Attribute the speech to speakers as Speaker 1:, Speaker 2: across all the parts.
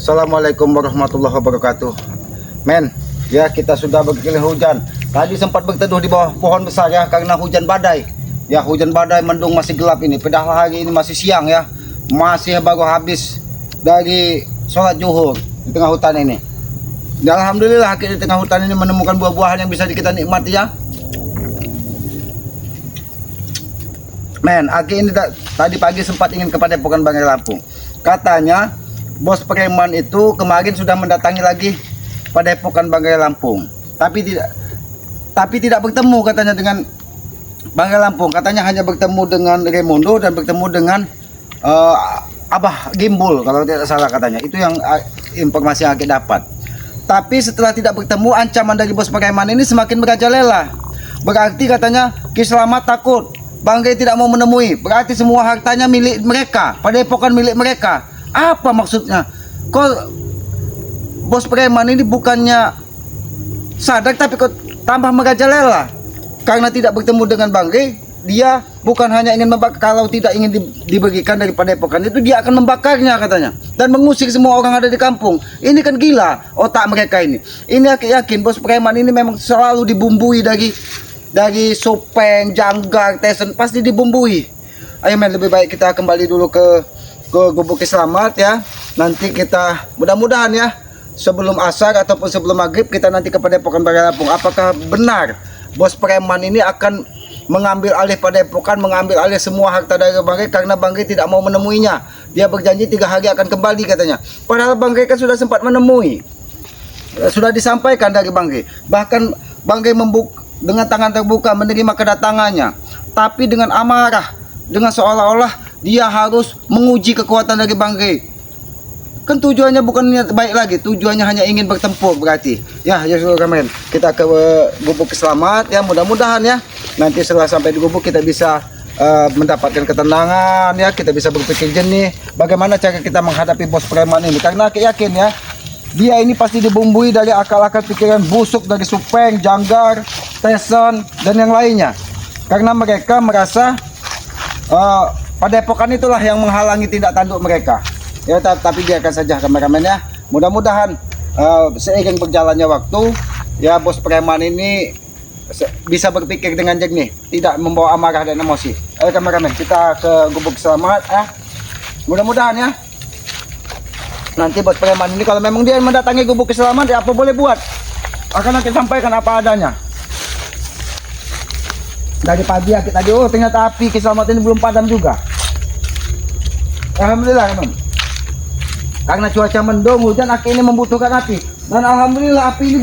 Speaker 1: Assalamualaikum warahmatullahi wabarakatuh. Men, ya kita sudah berkeliling hujan. Tadi sempat berteduh di bawah pohon besar ya karena hujan badai. Ya hujan badai, mendung masih gelap ini. Padahal hari ini masih siang ya. Masih baru habis dari sholat zuhur di tengah hutan ini. Dan alhamdulillah kita di tengah hutan ini menemukan buah-buahan yang bisa kita nikmati ya. Men, Aki ini tadi pagi sempat ingin ke Padepokan Banggai Lampung. Katanya bos preman itu kemarin sudah mendatangi lagi Padepokan Banggai Lampung, tapi tidak bertemu katanya dengan Banggai Lampung. Katanya hanya bertemu dengan Raimundo dan bertemu dengan Abah Gimbul kalau tidak salah katanya. Itu yang informasi yang Aki dapat. Tapi setelah tidak bertemu, ancaman dari bos preman ini semakin merajalela. Berarti katanya Ki Slamet takut Banggai tidak mau menemui. Berarti semua hartanya milik mereka, Padepokan milik mereka. Apa maksudnya? Kok bos preman ini bukannya sadar tapi kok tambah merajalela? Karena tidak bertemu dengan Banggai, dia bukan hanya ingin membakar, kalau tidak ingin diberikan dari Padepokan itu dia akan membakarnya katanya dan mengusir semua orang ada di kampung. Ini kan gila otak mereka ini. Ini aku yakin bos preman ini memang selalu dibumbui dari Supeng, Janggar, Tesen, pasti dibumbui. Ayo men, lebih baik kita kembali dulu ke Gubuk Ki Slamet ya. Nanti kita mudah-mudahan ya sebelum asar ataupun sebelum maghrib kita nanti ke Padepokan Banggai Lampung. Apakah benar bos preman ini akan mengambil alih Padepokan, mengambil alih semua harta dari Banggai karena Banggai tidak mau menemuinya. Dia berjanji 3 hari akan kembali katanya. Padahal Banggai kan sudah sempat menemui. Sudah disampaikan dari Banggai. Bahkan Banggai dengan tangan terbuka menerima kedatangannya. Tapi dengan amarah, dengan seolah-olah dia harus menguji kekuatan dari Banggai. Kan tujuannya bukan niat baik lagi, tujuannya hanya ingin bertempur berarti. Ya seluruh kamen, kita ke Gubuk Ki Slamet ya, mudah-mudahan ya nanti setelah sampai di gubuk kita bisa mendapatkan ketenangan ya, kita bisa berpikir jernih bagaimana cara kita menghadapi bos preman ini. Karena aku yakin ya, dia ini pasti dibumbui dari akal-akal pikiran busuk dari Supeng, Janggar, Tesen dan yang lainnya. Karena mereka merasa Padepokan itulah yang menghalangi tindak tanduk mereka. Ya, tapi biarkan saja kameramen ya. Mudah-mudahan seiring berjalannya waktu, ya bos preman ini bisa berpikir dengan jernih, tidak membawa amarah dan emosi. Ayo kameramen, kita ke Gubuk Ki Slamet ya. Mudah-mudahan ya. Nanti bos preman ini kalau memang dia mendatangi Gubuk Ki Slamet ya apa boleh buat. Akan nanti sampaikan apa adanya. Dari pagi ya kita ternyata api Ki Slamet ini belum padam juga. Alhamdulillah teman. Karena cuaca mendung, hujan, Aki ini membutuhkan api. Dan alhamdulillah api ini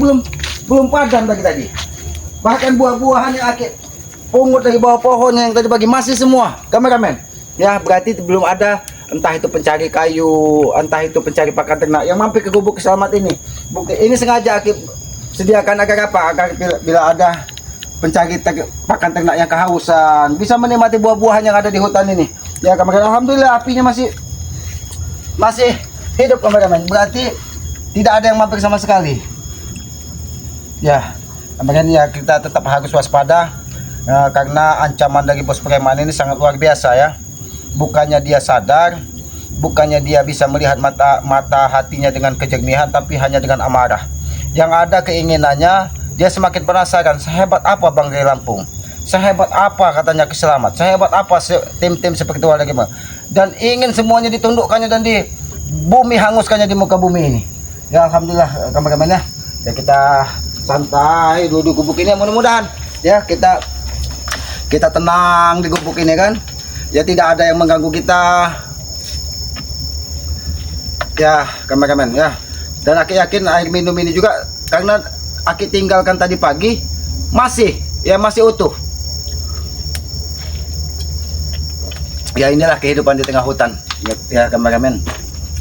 Speaker 1: belum padam tadi. Bahkan buah-buahan yang Aki pungut dari bawah pohonnya yang tadi pagi masih semua, kameramen. Ya berarti belum ada entah itu pencari kayu, entah itu pencari pakan ternak yang mampir ke Gubuk Ki Slamet ini. Bukti ini sengaja Aki sediakan agar apa? Agar bila ada pencari pakan ternak yang kehausan bisa menikmati buah-buahan yang ada di hutan ini. Ya kameramen, alhamdulillah apinya masih hidup kameramen. Berarti tidak ada yang mampir sama sekali. Ya kameramen, ya kita tetap harus waspada karena ancaman dari bos preman ini sangat luar biasa ya. Bukannya dia sadar, bukannya dia bisa melihat mata hatinya dengan kejernihan, tapi hanya dengan amarah. Yang ada keinginannya, dia semakin penasaran sehebat apa Banggai Lampung, sehebat apa katanya Ki Slamet, sehebat apa tim-tim seperti warga gimana, dan ingin semuanya ditundukkannya dan di bumi hanguskannya di muka bumi ini. Ya alhamdulillah kameramen ya. Ya kita santai duduk gubuk ini, mudah-mudahan ya kita tenang di gubuk ini kan. Ya tidak ada yang mengganggu kita. Ya kameramen ya. Dan Aki yakin air minum ini juga karena Aki tinggalkan tadi pagi masih utuh. Ya inilah kehidupan di tengah hutan ya kameramen.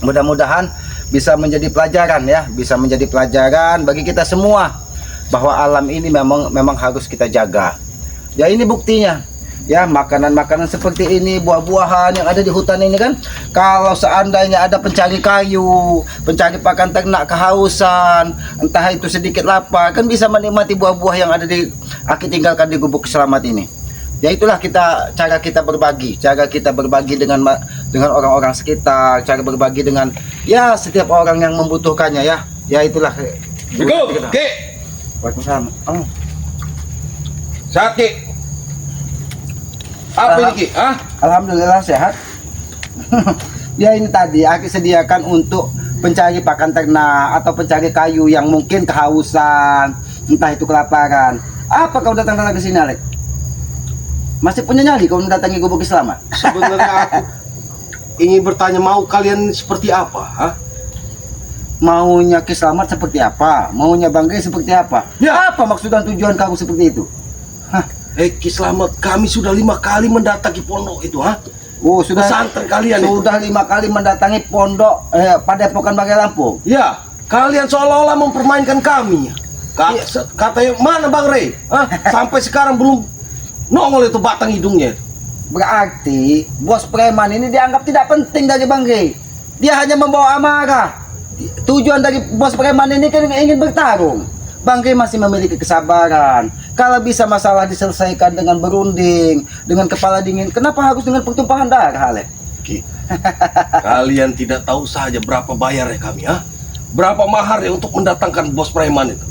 Speaker 1: Mudah-mudahan bisa menjadi pelajaran ya, bisa menjadi pelajaran bagi kita semua bahwa alam ini memang harus kita jaga. Ya ini buktinya. Ya makanan-makanan seperti ini, buah-buahan yang ada di hutan ini kan, kalau seandainya ada pencari kayu, pencari pakan ternak kehausan, entah itu sedikit lapar, kan bisa menikmati buah-buah yang ada di Aki tinggalkan di Gubuk Ki Slamet ini. Ya itulah cara kita berbagi dengan dengan orang-orang sekitar, cara berbagi dengan ya setiap orang yang membutuhkannya ya. Ya itulah.
Speaker 2: Assalamualaikum, Ki.
Speaker 1: Waalaikumsalam. Oh.
Speaker 2: Sehat, Ki. Apa ini, Ki?
Speaker 1: Alhamdulillah sehat. Ya ini tadi Aki sediakan untuk pencari pakan ternak atau pencari kayu yang mungkin kehausan, entah itu kelaparan. Apa kau datang ke sini, Alek? Masih punya nyali kau mendatangi Gubuk Selamat?
Speaker 2: Sebenarnya aku ingin bertanya, mau kalian seperti apa?
Speaker 1: Maunya Ki Selamat seperti apa? Maunya Bang Gay seperti apa?
Speaker 2: Ya.
Speaker 1: Apa maksud dan tujuan kamu seperti itu?
Speaker 2: Ki Selamat, kami sudah 5 kali mendatangi pondok itu,
Speaker 1: Oh, sudah
Speaker 2: pesantren kalian itu.
Speaker 1: sudah 5 kali mendatangi pondok Padepokan Banggai Lampung.
Speaker 2: Ya, kalian seolah-olah mempermainkan kami. Katanya mana Bang Rey? Sampai sekarang belum nongol itu batang hidungnya.
Speaker 1: Berarti bos preman ini dianggap tidak penting dari Bang Gay. Dia hanya membawa amarah. Tujuan dari bos preman ini kan ingin bertarung. Bang Gay masih memiliki kesabaran. Kalau bisa masalah diselesaikan dengan berunding, dengan kepala dingin, kenapa harus dengan pertumpahan darah, Alek?
Speaker 2: Kalian tidak tahu saja berapa bayarnya kami, berapa mahar ya untuk mendatangkan bos preman itu.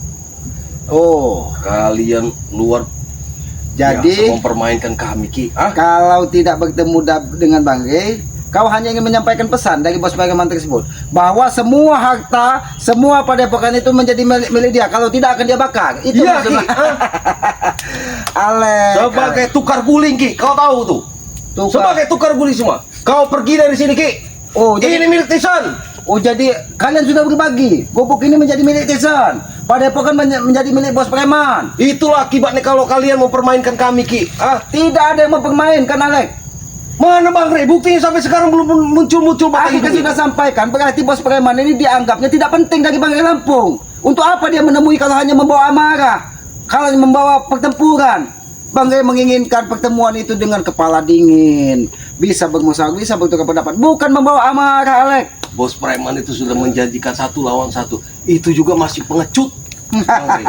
Speaker 1: Oh,
Speaker 2: Kalian luar
Speaker 1: jadi
Speaker 2: biasa mempermainkan kami, Ki.
Speaker 1: kalau tidak bertemu dengan Bang Gay, kau hanya ingin menyampaikan pesan dari bos preman tersebut bahwa semua harta, semua padepokan itu menjadi milik dia. Kalau tidak akan dia bakar. Itu
Speaker 2: Iya, Ki.
Speaker 1: Alek.
Speaker 2: Sebagai tukar guling, Ki. Kau tahu tuh. Sebagai tukar guling semua. Kau pergi dari sini, Ki.
Speaker 1: Oh, jadi
Speaker 2: Ini milik Tisan.
Speaker 1: Oh, jadi kalian sudah berbagi. Gubuk ini menjadi milik Tisan. Padepokan menjadi milik bos preman.
Speaker 2: Itulah akibatnya kalau kalian mempermainkan kami, Ki.
Speaker 1: Tidak ada yang mempermainkan, Alek.
Speaker 2: Mana Bang Rey? Buktinya sampai sekarang belum muncul-muncul batang
Speaker 1: Aku kan
Speaker 2: hidungnya.
Speaker 1: sudah sampaikan, berarti bos preman ini dianggapnya tidak penting dari Banggai Lampung. Untuk apa dia menemui kalau hanya membawa amarah, kalau membawa pertempuran? Banggai menginginkan pertemuan itu dengan kepala dingin, bisa bermusyawarah, bisa bertukar pendapat, bukan membawa amarah, Alek.
Speaker 2: Bos preman itu sudah menjanjikan 1 lawan 1. Itu juga masih pengecut. Bang Rey,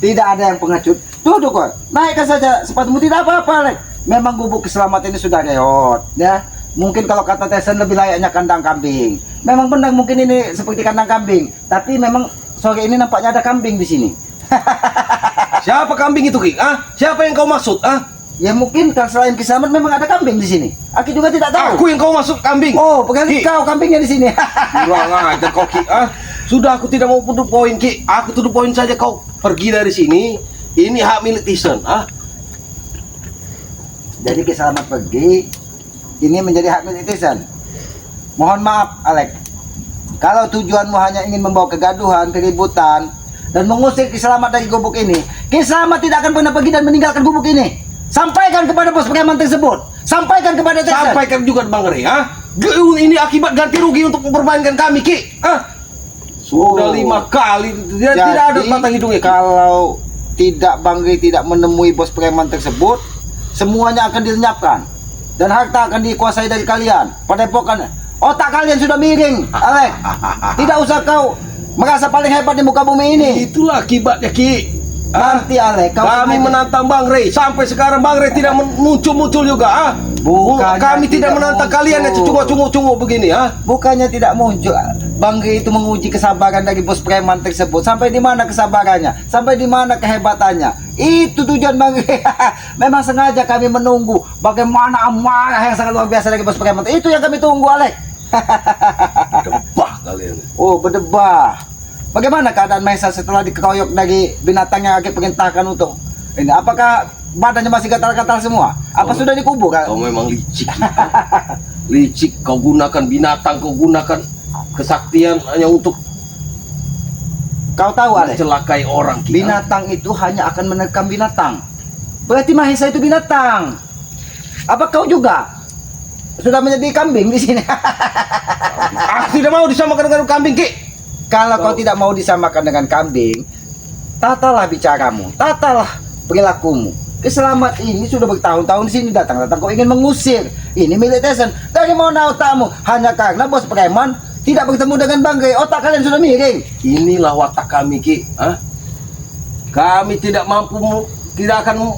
Speaker 1: Tidak ada yang pengecut. Duduk kok, naikkan saja sepatumu, tidak apa-apa, Alek. Memang Gubuk Keselamatan ini sudah reot, ya. Mungkin kalau kata Tesen lebih layaknya kandang kambing. Memang benar mungkin ini seperti kandang kambing, tapi memang sore ini nampaknya ada kambing di sini.
Speaker 2: Siapa kambing itu, Ki? Siapa yang kau maksud?
Speaker 1: Ya mungkin kan selain Kisamat memang ada kambing di sini. Aku juga tidak tahu.
Speaker 2: Aku yang kau maksud kambing.
Speaker 1: Oh, berarti
Speaker 2: Ki.
Speaker 1: kau kambingnya di sini.
Speaker 2: Kurang ajar kau, Ki. Sudah, aku tidak mau tutup poin, Ki. Aku tutup poin saja, kau pergi dari sini. Ini hak milik Tisan.
Speaker 1: Jadi Kisamat pergi, ini menjadi hak milik Tisan. Mohon maaf, Alek. Kalau tujuanmu hanya ingin membawa kegaduhan, keributan, dan mengusir Kisamat dari gubuk ini, Kisamat tidak akan pernah pergi dan meninggalkan gubuk ini. Sampaikan kepada bos preman tersebut. Sampaikan kepada Tisan.
Speaker 2: Sampaikan juga Bang Rey, Ini akibat ganti rugi untuk mempermainkan kami, Ki. Sudah 5 kali, tidak ada batang hidungnya, Ki.
Speaker 1: Kalau tidak Bang Gay tidak menemui bos preman tersebut, semuanya akan dilenyapkan dan harta akan dikuasai dari kalian. Padepokan, otak kalian sudah miring, Alek. Tidak usah kau merasa paling hebat di muka bumi ini.
Speaker 2: Itulah akibatnya, Ki.
Speaker 1: Nanti, Alek,
Speaker 2: Kami menantang Bang Rey. Sampai sekarang Bang Rey tidak muncul-muncul juga.
Speaker 1: Bukannya
Speaker 2: Kami tidak menantang
Speaker 1: muncul.
Speaker 2: kalian yang cungok-cungok begini,
Speaker 1: Bukannya tidak muncul. Bang Gay itu menguji kesabaran dari bos preman tersebut. Sampai di mana kesabarannya? Sampai di mana kehebatannya? Itu tujuan Bang Gay. Memang sengaja kami menunggu bagaimana amarah yang sangat luar biasa dari bos preman. Itu yang kami tunggu, Alek.
Speaker 2: Debah kalian.
Speaker 1: Oh, berdebah. Bagaimana keadaan Maisa setelah dikeroyok dari binatang yang Aki perintahkan untuk ini? Apakah badannya masih gatal-gatal semua? Apa sudah dikubur?
Speaker 2: Kau memang licik. Licik, kau gunakan binatang, kau gunakan kesaktian hanya untuk
Speaker 1: Kau tahu, Alek,
Speaker 2: mencelakai orang, Ki.
Speaker 1: binatang itu hanya akan menerkam binatang. Berarti Mahesa itu binatang. Apa kau juga sudah menjadi kambing di sini?
Speaker 2: Aku tidak mau disamakan dengan kambing, Ki.
Speaker 1: Kalau kau tidak mau disamakan dengan kambing, tatalah bicaramu, tatalah perilakumu. Keselamat ini sudah bertahun-tahun di sini datang-datang kau ingin mengusir. Ini milik Tesen. Dari mana otakmu? Hanya karena bos preman tidak bertemu dengan Bang Gay, otak kalian sudah miring.
Speaker 2: Inilah watak kami, Ki. Kami tidak akan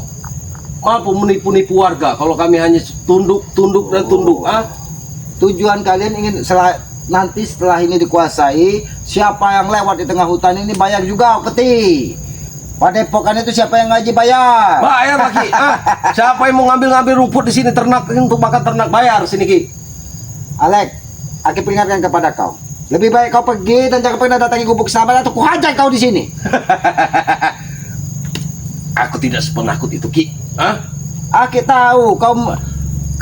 Speaker 2: mampu menipu-nipu warga kalau kami hanya tunduk dan tunduk.
Speaker 1: tujuan kalian ingin nanti setelah ini dikuasai, siapa yang lewat di tengah hutan ini bayar juga peti. Padepokan itu siapa yang ngaji bayar?
Speaker 2: Bayar lagi. Siapa yang mau ngambil rumput di sini ternak untuk makan ternak bayar sini Ki.
Speaker 1: Alek, aku peringatkan kepada kau. Lebih baik kau pergi dan jangan pernah datangi gubuk sahabat atau kuhajar kau di sini.
Speaker 2: Aku tidak sepenakut itu Ki.
Speaker 1: Aku tahu kau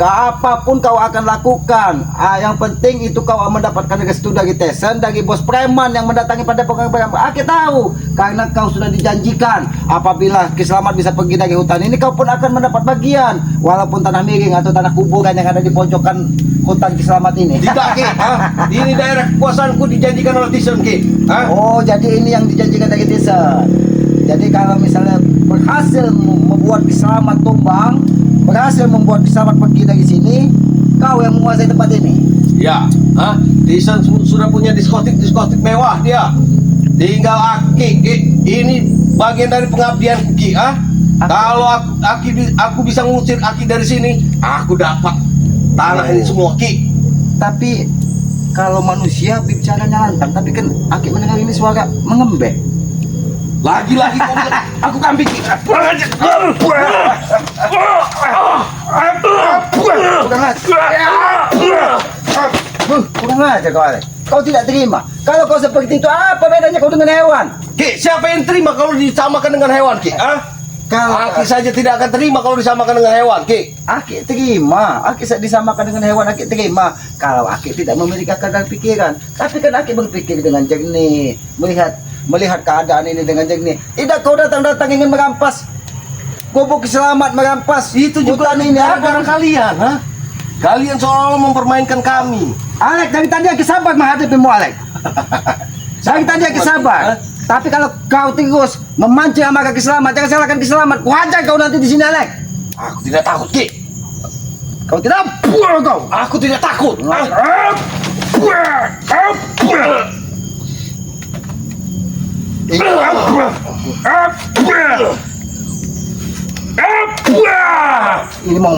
Speaker 1: apapun kau akan lakukan. Yang penting itu kau mendapatkan restu dari Tesen, dari bos preman yang mendatangi pada pokok preman. Aku tahu karena kau sudah dijanjikan apabila Kiselamat bisa pergi dari hutan ini, kau pun akan mendapat bagian walaupun tanah miring atau tanah kuburan yang ada di pojokan hutan Kiselamat ini.
Speaker 2: Tidak Ki. Ini daerah kekuasaanku dijanjikan oleh Tesen Ki.
Speaker 1: Oh, jadi ini yang dijanjikan dari Tesen. Jadi kalau misalnya berhasil membuat Kiselamat tumbang, berhasil membuat Kiselamat pergi dari sini, kau yang menguasai tempat ini.
Speaker 2: Ya, Tisen sudah punya diskotik mewah dia. Tinggal Aki, ini bagian dari pengabdian Ki. Kalau aku bisa ngusir Aki dari sini, aku dapat tanah ini semua Ki.
Speaker 1: Tapi kalau manusia bicaranya lantang, tapi kan Aki mendengar ini suara mengembek.
Speaker 2: Lagi-lagi kau bilang, aku kambing Ki. Kurang aja.
Speaker 1: Kurang aja kau, Alek. Kau tidak terima. Kalau kau seperti itu, apa bedanya kau dengan hewan?
Speaker 2: Ki, siapa yang terima kalau disamakan dengan hewan Ki?
Speaker 1: Kalau
Speaker 2: Aki saja tidak akan terima kalau disamakan dengan hewan Ki.
Speaker 1: Aki terima, Aki disamakan dengan hewan, Aki terima. Kalau Aki tidak memiliki akal dan pikiran, tapi kan Aki berpikir dengan jernih, melihat keadaan ini dengan jernih. Tidak kau datang ingin merampas gubuk Kiselamat, merampas
Speaker 2: Itu juga
Speaker 1: hutan ini.
Speaker 2: gara-gara kalian, Kalian seolah-olah mempermainkan kami.
Speaker 1: Alek, dari tadi Aki sabar menghadapimu, Alek. Dari tadi Aki sabar. Tapi kalau kau terus memancing amarah Kiselamat, jangan salahkan Kiselamat. Kuhajar kau nanti di sini, Alek.
Speaker 2: Aku tidak takut Ki.
Speaker 1: Kau tidak puas kau.
Speaker 2: Aku tidak takut.
Speaker 1: Ini mau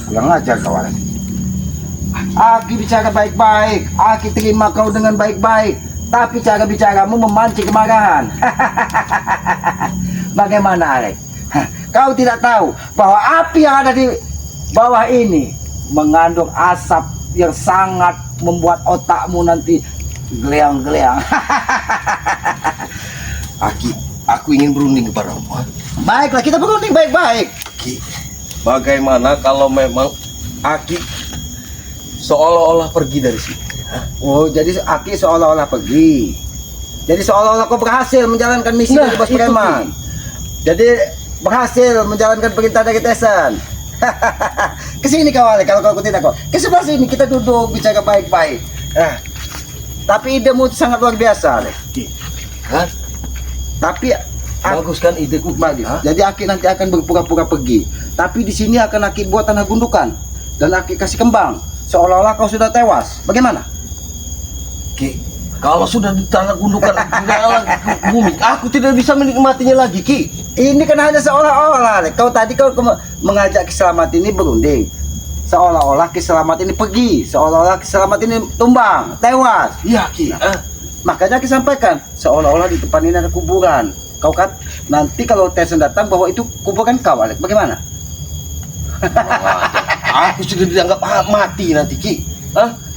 Speaker 1: kurang ajar kau, Alek. Aki bicara baik-baik, Aki terima kau dengan baik-baik, tapi cara bicaramu memancing kemarahan. Bagaimana, Alek? Kau tidak tahu bahwa api yang ada di bawah ini mengandung asap yang sangat membuat otakmu nanti geleang-geleang.
Speaker 2: Aki, aku ingin berunding kepadamu.
Speaker 1: Baiklah, kita berunding baik-baik.
Speaker 2: Ki, bagaimana kalau memang Aki seolah-olah pergi dari sini?
Speaker 1: Oh, jadi Aki seolah-olah pergi. Jadi seolah-olah kau berhasil menjalankan misi dari bos
Speaker 2: itu,
Speaker 1: preman. Jadi berhasil menjalankan perintah dari Tesen. Kesini kau, Alek, kalau kau tidak kau. Ke sebelah sini kita duduk bicara baik-baik. Tapi idemu sangat luar biasa, Alek. Tapi
Speaker 2: Bagus kan ideku Ki?
Speaker 1: jadi Aki nanti akan berpura-pura pergi. Tapi di sini akan Aki buat tanah gundukan dan Aki kasih kembang seolah-olah kau sudah tewas. Bagaimana?
Speaker 2: Ki, kalau sudah di tanah gundukan dalam bumi, aku tidak bisa menikmatinya lagi Ki.
Speaker 1: Ini kan hanya seolah-olah, Alek. Kau tadi mengajak Kiselamat ini berunding. Seolah-olah Kiselamat ini pergi, seolah-olah Kiselamat ini tumbang, tewas.
Speaker 2: Iya Ki.
Speaker 1: Makanya Aki sampaikan, seolah-olah di depan ini ada kuburan. Kau kan nanti kalau Tesen datang bahwa itu kuburan kau, Alek. Bagaimana?
Speaker 2: Aku sudah dianggap mati nanti Ki.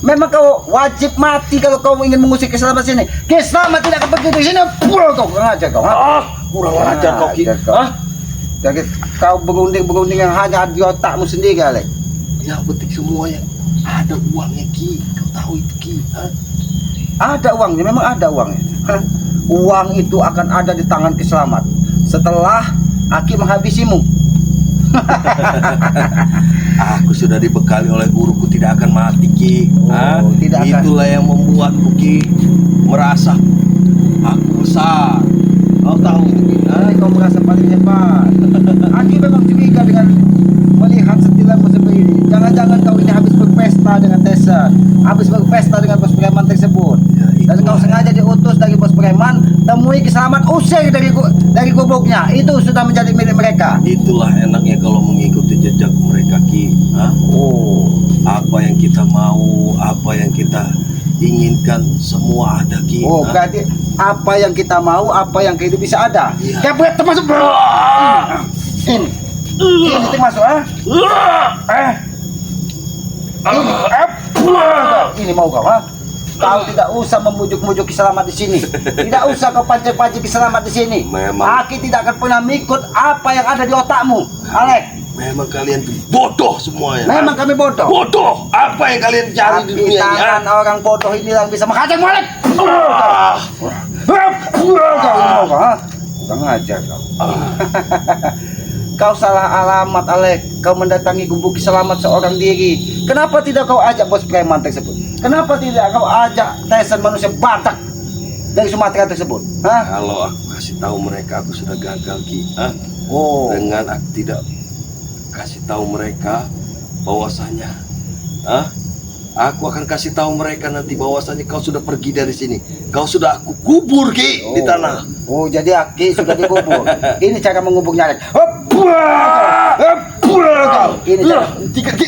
Speaker 1: Memang kau wajib mati kalau kau ingin mengusir Kiselamat sini. Kiselamat tidak akan pergi dari sini. Kau kurang ajar kau.
Speaker 2: Kurang ajar kau Ki.
Speaker 1: Jadi kau berunding yang hanya di otakmu sendiri, Alek.
Speaker 2: Yang penting semuanya ada uangnya Ki. Kau tahu itu Ki.
Speaker 1: Ada uangnya, memang ada uangnya. Uang itu akan ada di tangan Kiselamat setelah Aki menghabisimu.
Speaker 2: Aku sudah dibekali oleh guruku tidak akan mati Ki.
Speaker 1: Tidak akan.
Speaker 2: Itulah yang membuatku Ki merasa aku besar. Kau tahu itu Ki.
Speaker 1: Kau merasa paling hebat. Aki memang curiga dengan melihat setilamu seperti ini. Jangan-jangan kau ini habis berpesta dengan Tesen, habis berpesta dengan bos preman tersebut. Dan kau sengaja diutus dari bos preman temui Kiselamat, usir dari gubuknya. Itu sudah menjadi milik mereka.
Speaker 2: Itulah enaknya kalau mengikuti jejak mereka, Ki. Hah?
Speaker 1: Oh,
Speaker 2: Apa yang kita mau, apa yang kita inginkan, semua ada, Ki.
Speaker 1: oh
Speaker 2: Hah?
Speaker 1: berarti apa yang kita mau, apa yang kita bisa ada.
Speaker 2: Iya.
Speaker 1: Kayak termasuk ini. Ini termasuk ini mau kau Kau tidak usah membujuk-bujuk Kiselamat di sini. Tidak usah kau pancing-pancing Kiselamat di sini.
Speaker 2: Memang.
Speaker 1: Aki tidak akan pernah mengikut apa yang ada di otakmu, Alek.
Speaker 2: Memang kalian tuh bodoh semuanya.
Speaker 1: Memang kami bodoh.
Speaker 2: Bodoh. Apa yang kalian cari di
Speaker 1: Tapi
Speaker 2: dunia ini?
Speaker 1: tangan orang bodoh ini yang bisa menghadang Alek.
Speaker 2: Ah.
Speaker 1: Kau ini mau kau, kurang ajar kau. Kau salah alamat, Alek. Kau mendatangi gubuk Kiselamat seorang diri. Kenapa tidak kau ajak bos preman tersebut? Kenapa tidak kau ajak Tyson manusia Batak dari Sumatera tersebut? Hah?
Speaker 2: Kalau aku kasih tahu mereka aku sudah gagal, Ki. Hah?
Speaker 1: Oh,
Speaker 2: Dengan aku tidak kasih tahu mereka bahwasanya, aku akan kasih tahu mereka nanti bahwasanya kau sudah pergi dari sini. Kau sudah aku kubur, Ki, di tanah.
Speaker 1: Oh, jadi Aki sudah dikubur. Ini cara mengubuknya, Alek. Ini cara.
Speaker 2: Tiga, Ki.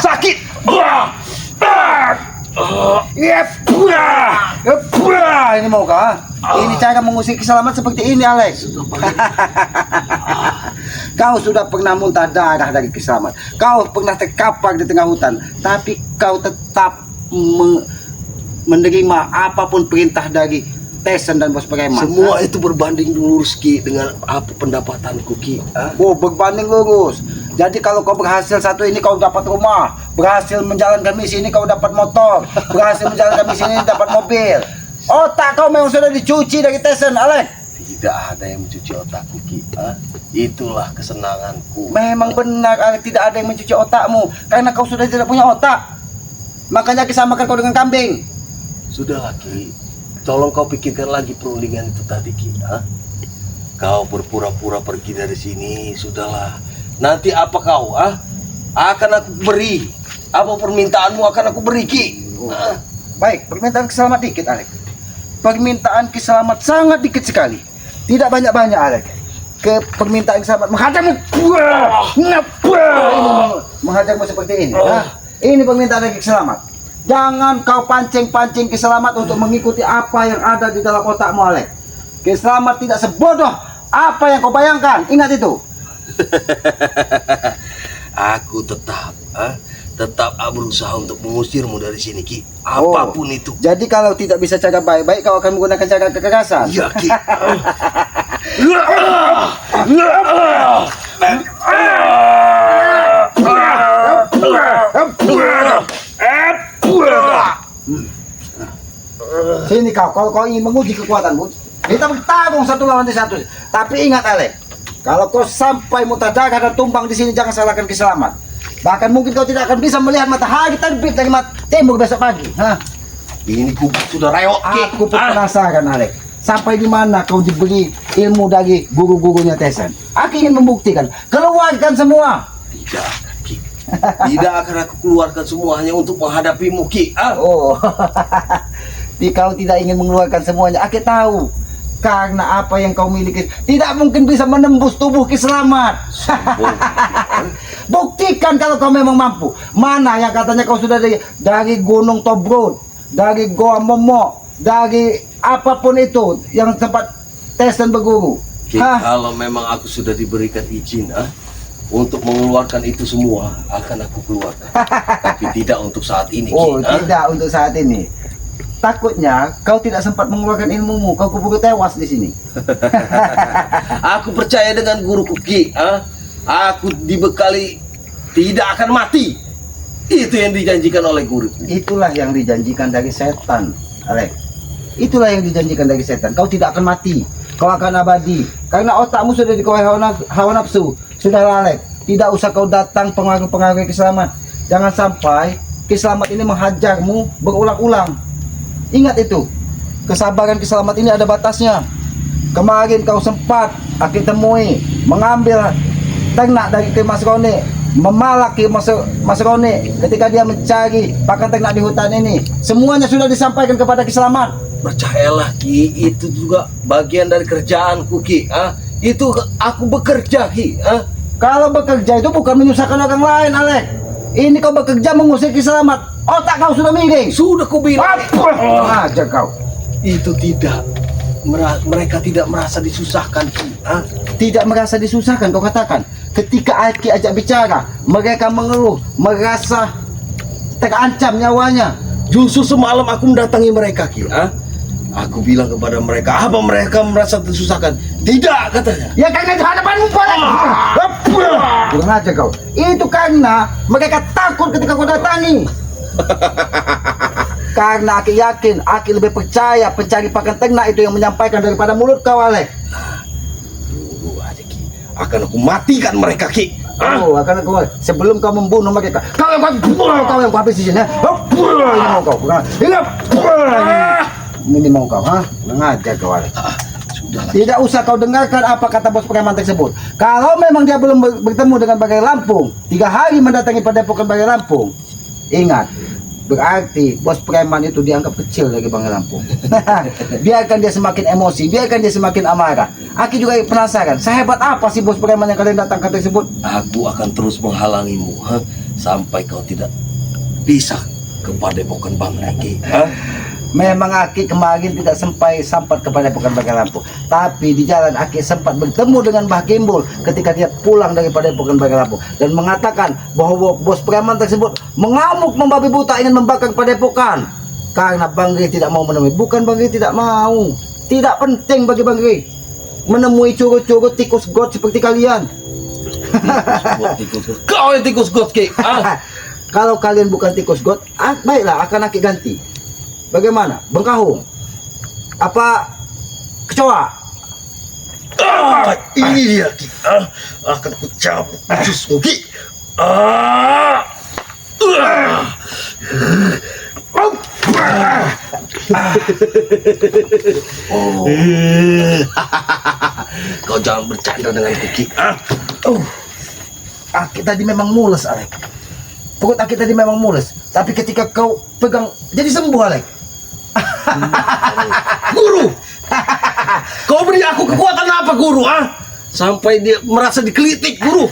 Speaker 2: Sakit.
Speaker 1: Ini mau kah? Ini cara mengusir Kiselamat seperti ini, Alex. Kau sudah pernah muntah darah dari Kiselamat. Kau pernah terkapar di tengah hutan, tapi kau tetap menerima apapun perintah dari Tyson dan bos preman.
Speaker 2: Semua itu berbanding lurus, Ki, dengan apa pendapatanku, Ki.
Speaker 1: Oh, berbanding lurus. Jadi kalau kau berhasil satu ini kau dapat rumah, berhasil menjalankan misi ini kau dapat motor, berhasil menjalankan misi ini dapat mobil. Otak kau memang sudah dicuci dari Tyson, Alek.
Speaker 2: Tidak ada yang mencuci otakku, Ki. Itulah kesenanganku.
Speaker 1: Memang benar, Alek, tidak ada yang mencuci otakmu karena kau sudah tidak punya otak. Makanya kisamakan kau dengan kambing.
Speaker 2: Sudahlah, Ki. Tolong kau pikirkan lagi perundingan itu tadi, Ki. Kau berpura-pura pergi dari sini, sudahlah. Nanti apa kau, akan aku beri. Apa permintaanmu akan aku beri, Ki.
Speaker 1: Baik, permintaan Kiselamat dikit, Alek. Permintaan Kiselamat sangat dikit sekali. Tidak banyak-banyak, Alek. Ke permintaan Kiselamat menghadangmu. Menghadangmu seperti ini. Ini permintaan dari Kiselamat. Jangan kau pancing-pancing Kiselamat untuk mengikuti apa yang ada di dalam otakmu, Alek. Kiselamat tidak sebodoh apa yang kau bayangkan. Ingat itu.
Speaker 2: Aku tetap berusaha untuk mengusirmu dari sini, Ki. Apapun itu.
Speaker 1: Jadi kalau tidak bisa cara baik-baik, kau akan menggunakan cara kekerasan.
Speaker 2: Iya, Ki.
Speaker 1: Sini kau, kalau kau ingin menguji kekuatanmu, kita bertarung satu lawan satu. Tapi ingat, Alek, kalau kau sampai muntah darah dan tumbang di sini, jangan salahkan Kiselamat. Bahkan mungkin kau tidak akan bisa melihat matahari terbit dari timur besok pagi.
Speaker 2: Ini gubuk sudah reok, Ki.
Speaker 1: Aku pun penasaran, Alek. Sampai di mana kau diberi ilmu dari guru-gurunya Tyson? Aku ingin membuktikan. Keluarkan semua.
Speaker 2: Tidak akan, Ki. Tidak akan aku keluarkan semuanya untuk menghadapimu, Ki.
Speaker 1: Oh, kau tidak ingin mengeluarkan semuanya. Aku tahu. Karena apa yang kau miliki tidak mungkin bisa menembus tubuh Kiselamat. Buktikan kalau kau memang mampu. Mana yang katanya kau sudah dari Gunung Tobruk, dari Goa Momo, dari apapun itu yang tempat Tyson berguru.
Speaker 2: Ki, kalau memang aku sudah diberikan izin untuk mengeluarkan itu semua, akan aku keluarkan. Tapi tidak untuk saat ini, Ki.
Speaker 1: Oh, tidak untuk saat ini. Takutnya kau tidak sempat mengeluarkan ilmumu, kau keburu tewas di sini.
Speaker 2: Aku percaya dengan guruku, Ki. Aku dibekali tidak akan mati. Itu yang dijanjikan oleh guruku.
Speaker 1: Itulah yang dijanjikan dari setan, Alek. Itulah yang dijanjikan dari setan. Kau tidak akan mati, kau akan abadi. Karena otakmu sudah dikuasai hawa nafsu. Sudah, Alek. Tidak usah kau datang pengaruh-pengaruh Kiselamat. Jangan sampai Kiselamat ini menghajarmu berulang-ulang. Ingat itu, kesabaran Kiselamat ini ada batasnya. Kemarin kau sempat aku temui mengambil ternak dari Mas Roni, memalak Mas Roni ketika dia mencari pakan ternak di hutan ini. Semuanya sudah disampaikan kepada Kiselamat.
Speaker 2: Percayalah Ki, itu juga bagian dari kerjaanku Ki. Itu aku bekerja Ki.
Speaker 1: Kalau bekerja itu bukan menyusahkan orang lain, Alek. Ini kau bekerja mengusir Ki Selamat. Otak kau sudah miring.
Speaker 2: Sudah ku bilang.
Speaker 1: Apa aja kau.
Speaker 2: Itu tidak. Mereka tidak merasa disusahkan Ki.
Speaker 1: Tidak merasa disusahkan, kau katakan. Ketika Aki ajak bicara, mereka mengeluh, merasa terancam nyawanya.
Speaker 2: Justru semalam aku mendatangi mereka Ki. Aku bilang kepada mereka, apa mereka merasa disusahkan? Tidak katanya.
Speaker 1: Ya karena itu hadapanmu Alek. Kurang aja kau. Itu karena mereka takut ketika kau datangi. Karena Aki yakin, Aki lebih percaya pencari pakan ternak itu yang menyampaikan daripada mulut kau, Alek.
Speaker 2: Tunggu aja Ki. Akan aku matikan mereka Ki.
Speaker 1: Akan aku sebelum kau membunuh mereka. Kau yang kau habis di sini. Ini mau kau. Ini mau kau, Kurang aja kau, Alek.
Speaker 2: Sudahlah.
Speaker 1: Tidak usah kau dengarkan apa kata bos preman tersebut. Kalau memang dia belum bertemu dengan Bagai Lampung, 3 hari mendatangi padepokan Bagai Lampung, ingat, berarti bos preman itu dianggap kecil dari Bagai Lampung. Biarkan dia semakin emosi, biarkan dia semakin amarah. Aki juga penasaran, sehebat apa sih bos preman yang kalian datangkan tersebut?
Speaker 2: Aku akan terus menghalangimu sampai kau tidak bisa ke padepokan Bang Reki.
Speaker 1: Memang Aki kemarin tidak sampai kepada Padepokan Bagai Lampung, tapi di jalan Aki sempat bertemu dengan Mbah Gimbul ketika dia pulang dari Padepokan Bagai Lampung dan mengatakan bahwa bos preman tersebut mengamuk membabi buta ingin membakar padepokan karena Bang Gri tidak mau menemui. Bukan Bang Gri tidak mau, tidak penting bagi Bang Gri menemui curut-curut tikus got seperti kalian.
Speaker 2: Kau yang tikus got Ki.
Speaker 1: Kalau kalian bukan tikus got, baiklah akan Aki ganti. Bagaimana? Bengkahung? Apa kecoa?
Speaker 2: Ini dia Ki. Akan ku cabut ususmu Ki. Kau jangan bercanda dengan Ki.
Speaker 1: Aki tadi memang mules, Alek. Perut Aki tadi memang mules, tapi ketika kau pegang jadi sembuh, Alek.
Speaker 2: Guru, kau beri aku kekuatan apa Guru? Sampai dia merasa dikelitik Guru.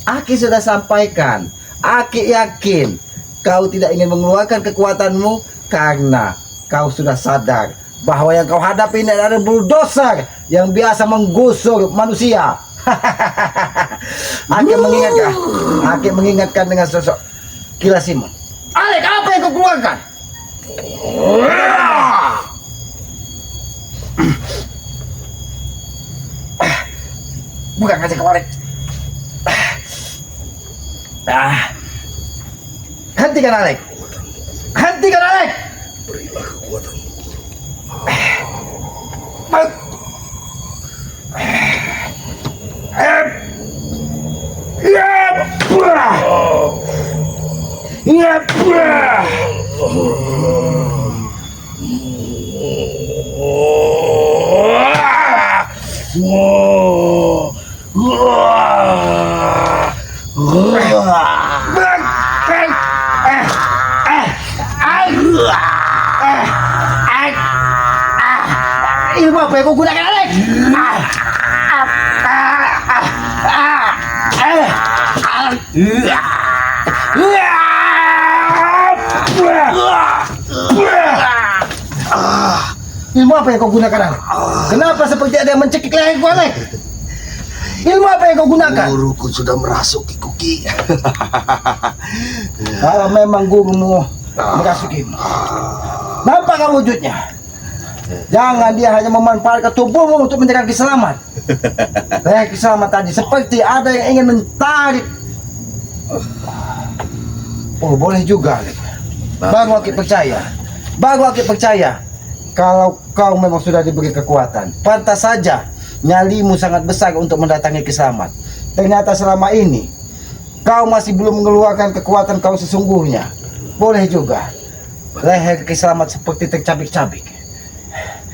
Speaker 1: Aki sudah sampaikan, Aki yakin kau tidak ingin mengeluarkan kekuatanmu karena kau sudah sadar bahwa yang kau hadapi ini adalah bulldozer yang biasa menggusur manusia. Aki mengingatkan dengan sosok Kilasimu. Alek, apa yang kau keluarkan? Bukan aja kau, Alek. Hentikan, Alek. Hentikan, Alek.
Speaker 2: Berilah kekuatanmu.
Speaker 1: Ilmu apa yang kau gunakan, Alek? Ilmu apa yang kau gunakan, Alek? Kenapa seperti ada yang mencekik leherku, Alek? Ilmu apa yang kau gunakan?
Speaker 2: Guruku sudah merasuki Ki.
Speaker 1: Kalau memang gurumu merasukimu, nampak kau wujudnya? Jangan dia hanya memanfaatkan tubuhmu untuk menyerang Ki Selamat. Ki Selamat tadi seperti ada yang ingin menarik. Oh, boleh juga, Alek. Baru Aki percaya. Kalau kau memang sudah diberi kekuatan, pantas saja nyalimu sangat besar untuk mendatangi Ki Selamat. Ternyata selama ini kau masih belum mengeluarkan kekuatan kau sesungguhnya. Boleh juga leher Ki Selamat seperti tercabik-cabik.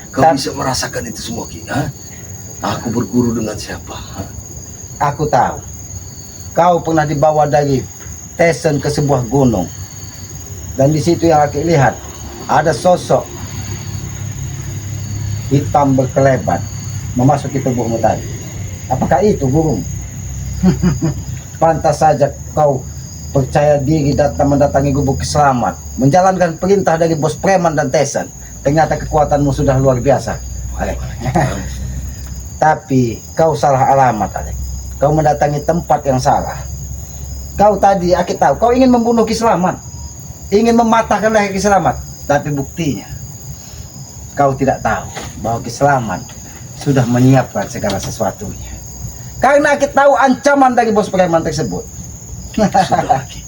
Speaker 2: Kau bisa merasakan itu semua Ki. Aku berguru dengan siapa?
Speaker 1: Aku tahu. Kau pernah dibawa dari Tesen ke sebuah gunung. Dan di situ yang Aki lihat ada sosok hitam berkelebat memasuki tubuhmu tadi. Apakah itu burung? Pantas saja kau percaya diri datang mendatangi gubuk selamat, menjalankan perintah dari bos preman dan Tesan. Ternyata kekuatanmu sudah luar biasa, Alek. Tapi kau salah alamat, Alek. Kau mendatangi tempat yang salah. Kau tadi, aku tahu, kau ingin membunuh Ki Selamat, ingin mematahkan leher Ki Selamat. Tapi buktinya, kau tidak tahu bahwa Ki Selamat sudah menyiapkan segala sesuatunya. Karena aku tahu ancaman dari bos preman tersebut.
Speaker 2: Sudah, Ki.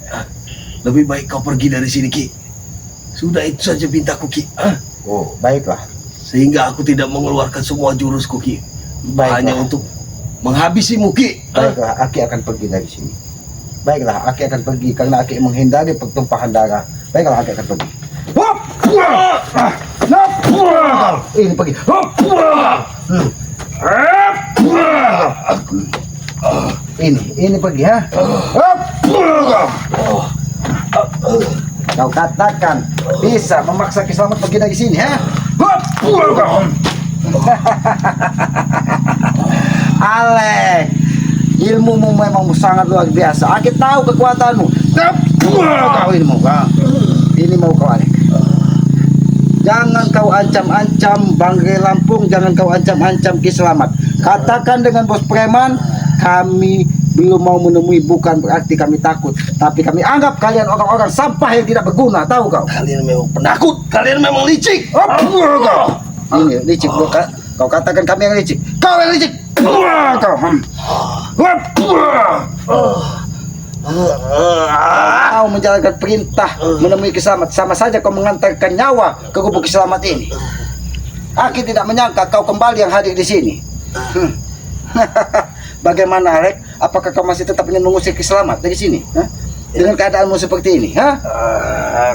Speaker 2: Lebih baik kau pergi dari sini, Ki. Sudah itu saja pintaku, Ki.
Speaker 1: Oh, baiklah.
Speaker 2: Sehingga aku tidak mengeluarkan semua jurusku, Ki. Hanya
Speaker 1: Baiklah.
Speaker 2: untuk menghabisimu, Ki.
Speaker 1: Baiklah, Aki akan pergi dari sini. Baiklah, Aki akan pergi karena Aki menghindari pertumpahan darah. Baiklah, Aki akan pergi. Hop! Ini pergi. Hop! Ini pergi, ha? Hop! Kau katakan bisa memaksa Ki Selamat pergi dari sini, ha? Hop! Alek, ilmumu memang sangat luar biasa. Aku tahu kekuatanmu. Kau ini mau kau. Ini mau kau, Alek. Jangan kau ancam-ancam Banggai Lampung, jangan kau ancam-ancam Ki Selamat. Katakan dengan bos preman, kami belum mau menemui, bukan berarti kami takut, tapi kami anggap kalian orang-orang sampah yang tidak berguna, tahu kau?
Speaker 2: Kalian memang penakut, kalian memang licik.
Speaker 1: Ini licik, kau katakan kami yang licik. Kau yang licik. Kau menjalankan perintah menemui Ki Selamat, sama saja kau mengantarkan nyawa ke gubuk Ki Selamat ini. Aku tidak menyangka kau kembali yang hadir di sini. Bagaimana, Alek? Apakah kau masih tetap ingin mengusir Ki Selamat dari sini? Dengan keadaanmu seperti ini, ha?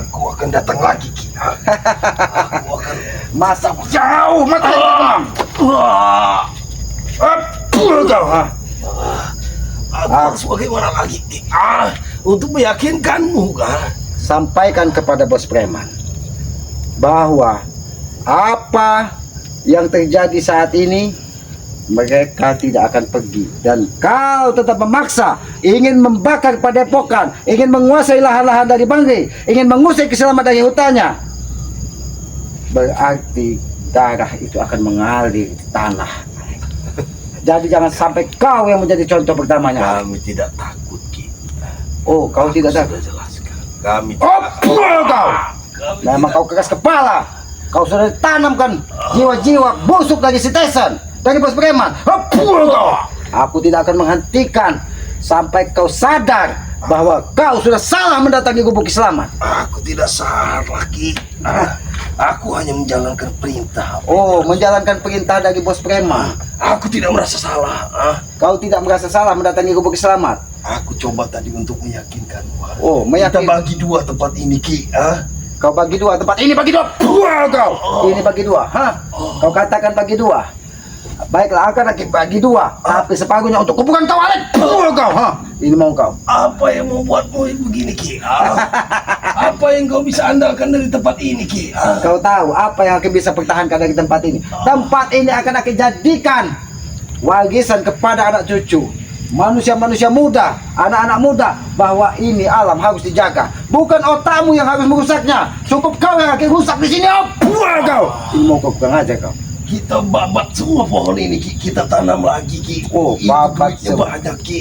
Speaker 2: Aku akan datang lagi, Ki. Aku akan
Speaker 1: Masa jauh mata
Speaker 2: Aku harus bagaimana lagi, Ki? Untuk meyakinkanmu, kan?
Speaker 1: sampaikan kepada bos preman bahwa apa yang terjadi saat ini mereka tidak akan pergi, dan kau tetap memaksa ingin membakar padepokan, ingin menguasai lahan-lahan dari Banggai, ingin mengusir Ki Selamat dari hutannya. Berarti darah itu akan mengalir di tanah. Jadi jangan sampai kau yang menjadi contoh pertamanya.
Speaker 2: Kami tidak takut, Ki.
Speaker 1: Oh, kau tidak tahu.
Speaker 2: Sudah jelaskan. Kami
Speaker 1: Oh, kau.
Speaker 2: Kami
Speaker 1: Memang
Speaker 2: tidak-
Speaker 1: kau keras kepala. Kau sudah ditanamkan jiwa-jiwa busuk dari si Tesan, dari bos preman. Aku tidak akan menghentikan sampai kau sadar bahwa kau sudah salah mendatangi gubuk Ki Selamat.
Speaker 2: Aku tidak salah lagi. Aku hanya menjalankan perintah.
Speaker 1: Oh, menjalankan perintah dari bos preman.
Speaker 2: Aku tidak merasa salah.
Speaker 1: Kau tidak merasa salah mendatangi gubuk Ki Selamat.
Speaker 2: Aku coba tadi untuk meyakinkanmu.
Speaker 1: Oh,
Speaker 2: Kita
Speaker 1: meyakinkan.
Speaker 2: bagi dua tempat ini, Ki.
Speaker 1: Kau bagi dua tempat ini, bagi dua. Kau. Ini bagi dua. Kau katakan bagi dua. Baiklah, akan lagi bagi dua. Tapi separuhnya untuk kubukan kau, Alek. Kau. Ini mau kau.
Speaker 2: Apa yang membuatmu begini, Ki? Apa yang kau bisa andalkan dari tempat ini, Ki?
Speaker 1: Kau tahu apa yang akan bisa pertahankan dari tempat ini? Tempat ini akan jadikan warisan kepada anak cucu, manusia-manusia muda, anak-anak muda, bahwa ini alam harus dijaga. Bukan otakmu yang harus merusaknya. Cukup kau yang akan rusak di sini. Kau. Ini mau kau kurang aja kau.
Speaker 2: Kita babat semua pohon ini, Ki. Kita tanam lagi, Ki.
Speaker 1: Oh,
Speaker 2: Itu
Speaker 1: babat
Speaker 2: duitnya
Speaker 1: semua.
Speaker 2: banyak, Ki.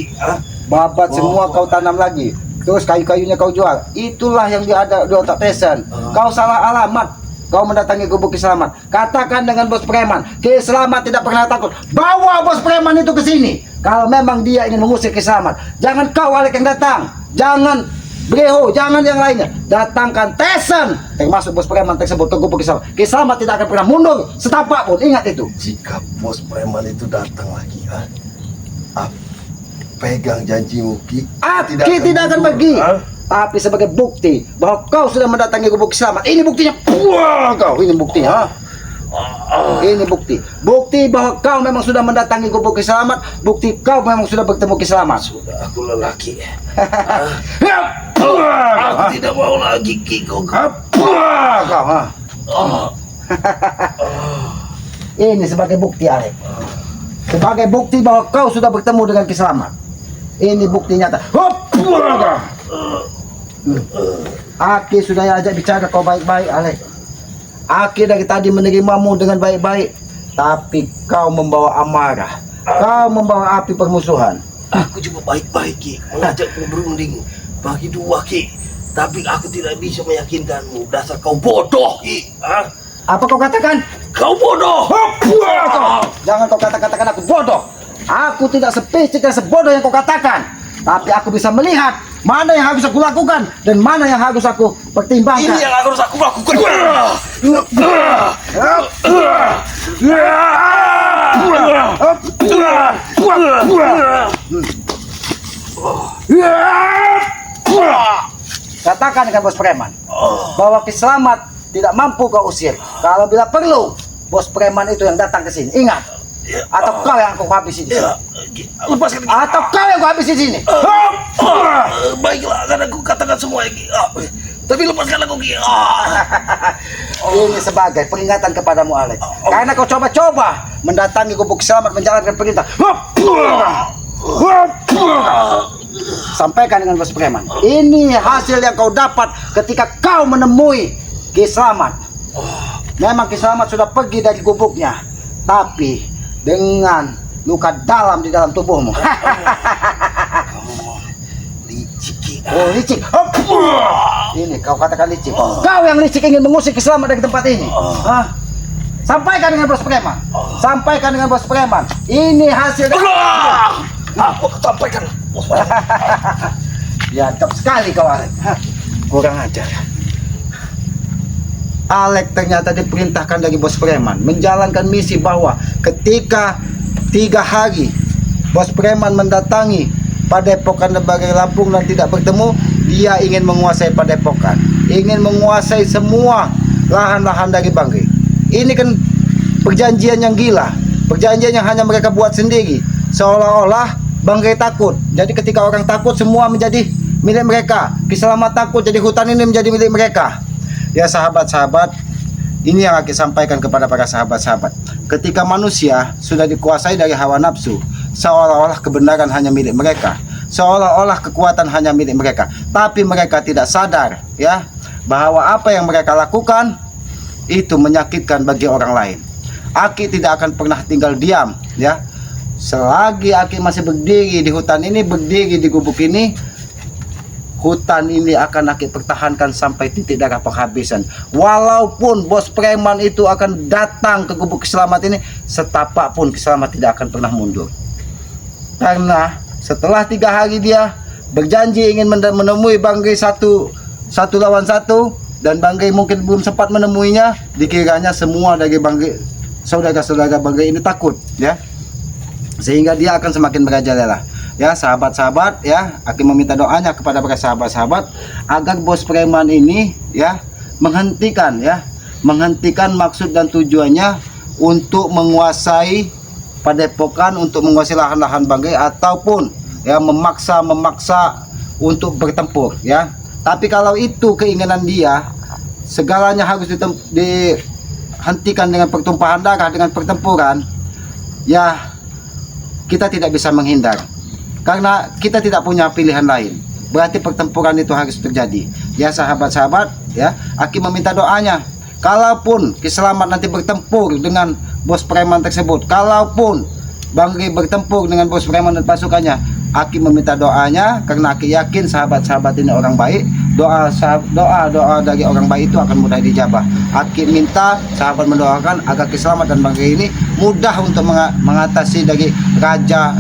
Speaker 1: Babat semua kau tanam lagi. Terus kayu-kayunya kau jual. Itulah yang ada di otak Tesan. Kau salah alamat. Kau mendatangi gubuk Ki Selamat. Katakan dengan bos preman, Ki Selamat tidak pernah takut. Bawa bos preman itu ke sini. Kalau memang dia ingin mengusir Ki Selamat, jangan kau, Alek, yang datang. Jangan Breho, jangan yang lainnya. Datangkan Tesan, termasuk bos preman tersebut, ke gubuk Ki Selamat. Ki Selamat tidak akan pernah mundur setapak pun. Ingat itu.
Speaker 2: Jika bos preman itu datang lagi, pegang janjimu, Ki.
Speaker 1: Aki tidak akan
Speaker 2: mundur,
Speaker 1: pergi. Tapi sebagai bukti bahwa kau sudah mendatangi gubuk Ki Selamat. Ini buktinya. Wah, kau. Ini buktinya. Ini bukti. Bukti bahwa kau memang sudah mendatangi gubuk Ki Selamat. Bukti kau memang sudah bertemu Ki Selamat.
Speaker 2: Sudah, aku lelaki.
Speaker 1: Kau.
Speaker 2: Aku tidak mau lagi, Ki. Kau.
Speaker 1: Ini sebagai bukti, Alek. Sebagai bukti bahwa kau sudah bertemu dengan Kiselamat. Ini bukti nyata. Hop! Aki sudah ajak bicara kau baik-baik, Alek. Aki dari tadi menerimamu dengan baik-baik, tapi kau membawa amarah. Kau membawa api permusuhan.
Speaker 2: Aku cuma baik-baik, Ki. Mengajak berunding bagi dua, Ki. Tapi aku tidak bisa meyakinkanmu. Dasar kau bodoh, Ki. Hah?
Speaker 1: Apa kau katakan?
Speaker 2: Kau bodoh.
Speaker 1: Jangan kau katakan aku bodoh. Aku tidak spesifik dan sebodoh yang kau katakan. Tapi aku bisa melihat mana yang harus aku lakukan dan mana yang harus aku pertimbangkan.
Speaker 2: Ini yang harus aku lakukan.
Speaker 1: Katakan dengan bos preman bahwa Kiselamat tidak mampu kau usir. Kalau bila perlu, bos preman itu yang datang ke sini. Ingat, atau kau yang aku habisi di sini.
Speaker 2: Lepaskan.
Speaker 1: Atau kau yang aku habisi di sini.
Speaker 2: Baiklah, akan aku katakan semua, Ki. Tapi lepaskan aku, Ki.
Speaker 1: Ini sebagai peringatan kepadamu, Alek. Karena kau coba-coba mendatangi gubuk Kiselamat menjalankan perintah. Sampaikan dengan bos preman. Ini hasil yang kau dapat ketika kau menemui Kiselamat. Memang Kiselamat sudah pergi dari gubuknya, tapi dengan luka dalam di dalam tubuhmu.
Speaker 2: Licik, Ki.
Speaker 1: Oh, licik. Ini kau katakan licik. Kau yang licik ingin mengusir Kiselamat dari tempat ini. Hah? Sampaikan dengan bos preman. Sampaikan dengan bos preman. Ini hasil.
Speaker 2: Aku sampaikan.
Speaker 1: Ya, top sekali kau, Alek. Kurang ajar. Alek ternyata diperintahkan dari bos preman menjalankan misi bahwa ketika 3 hari bos preman mendatangi Padepokan Bagai Lampung dan tidak bertemu, dia ingin menguasai Padepokan, ingin menguasai semua lahan-lahan dari Banggai. Ini kan perjanjian yang gila, perjanjian yang hanya mereka buat sendiri, seolah-olah Banggai takut. Jadi ketika orang takut, semua menjadi milik mereka. Kiselamat takut, jadi hutan ini menjadi milik mereka. Ya sahabat-sahabat, ini yang aku sampaikan kepada para sahabat-sahabat. Ketika manusia sudah dikuasai dari hawa nafsu, seolah-olah kebenaran hanya milik mereka, seolah-olah kekuatan hanya milik mereka. Tapi mereka tidak sadar, ya, bahwa apa yang mereka lakukan itu menyakitkan bagi orang lain. Aki tidak akan pernah tinggal diam, ya. Selagi Aki masih berdiri di hutan ini, berdiri di gubuk ini, hutan ini akan Aki pertahankan sampai titik darah penghabisan. Walaupun bos preman itu akan datang ke gubuk Kiselamat ini, setapak pun Kiselamat tidak akan pernah mundur. Karena setelah 3 hari dia berjanji ingin menemui Banggai satu lawan satu, dan Banggai mungkin belum sempat menemuinya, dikiranya semua dari Banggai, saudara-saudara Banggai ini takut, ya, sehingga dia akan semakin merajalela. Ya sahabat-sahabat, ya, Aki meminta doanya kepada para sahabat-sahabat agar bos preman ini, ya, menghentikan maksud dan tujuannya untuk menguasai Padepokan, untuk menguasai lahan-lahan Banggai, ataupun ya memaksa untuk bertempur, ya. Tapi kalau itu keinginan dia, segalanya harus dihentikan dengan pertumpahan darah, dengan pertempuran, ya kita tidak bisa menghindar. Karena kita tidak punya pilihan lain. Berarti pertempuran itu harus terjadi. Ya sahabat-sahabat, ya, Aki meminta doanya. Kalaupun Kiselamat nanti bertempur dengan bos preman tersebut, kalaupun Banggai bertempur dengan bos preman dan pasukannya, Aki meminta doanya karena Aki yakin sahabat-sahabat ini orang baik. Doa dari orang baik itu akan mudah dijabah. Aki minta sahabat mendoakan agar Kiselamat dan Banggai ini mudah untuk mengatasi dari raja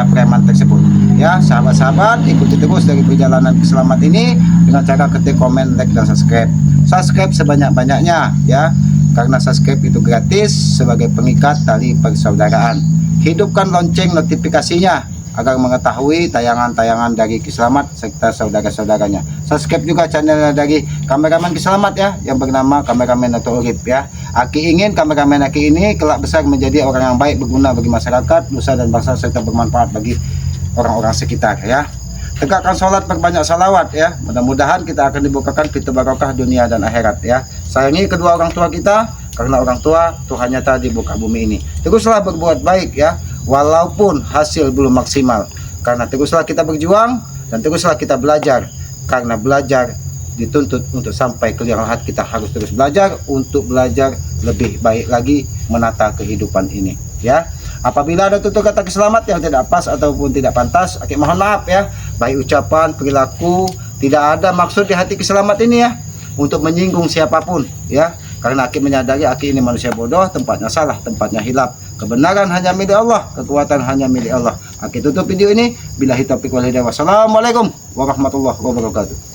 Speaker 1: preman tersebut. Ya sahabat-sahabat, ikuti terus dari perjalanan Kiselamat ini dengan cara ketik komen, like, dan subscribe. Subscribe sebanyak-banyaknya, ya, karena subscribe itu gratis sebagai pengikat tali persaudaraan. Hidupkan lonceng notifikasinya agar mengetahui tayangan-tayangan dari Kiselamat serta saudara-saudaranya. Subscribe juga channel dari kameraman Kiselamat, ya, yang bernama Kameramen Dato' Urip, ya. Aki ingin kameramen Aki ini kelak besar menjadi orang yang baik, berguna bagi masyarakat, nusa dan bangsa, serta bermanfaat bagi orang-orang sekitar, ya. Tegakkan sholat, perbanyak salawat, ya. Mudah-mudahan kita akan dibukakan pintu barokah dunia dan akhirat, ya. Sayangi kedua orang tua kita, karena orang tua Tuhan nyata di muka bumi ini. Teruslah berbuat baik ya, walaupun hasil belum maksimal, karena teruslah kita berjuang dan teruslah kita belajar, karena belajar dituntut untuk sampai ke liang lahat. Kita harus terus belajar untuk belajar lebih baik lagi menata kehidupan ini ya. Apabila ada tutur kata keselamat yang tidak pas ataupun tidak pantas, Aki mohon maaf ya. Baik ucapan, perilaku, tidak ada maksud di hati keselamat ini ya untuk menyinggung siapapun ya. Karena Aki menyadari Aki ini manusia bodoh, tempatnya salah, tempatnya hilaf. Kebenaran hanya milik Allah, kekuatan hanya milik Allah. Aki tutup video ini. Billahi taufiq wal hidayah. Wassalamualaikum warahmatullahi wabarakatuh.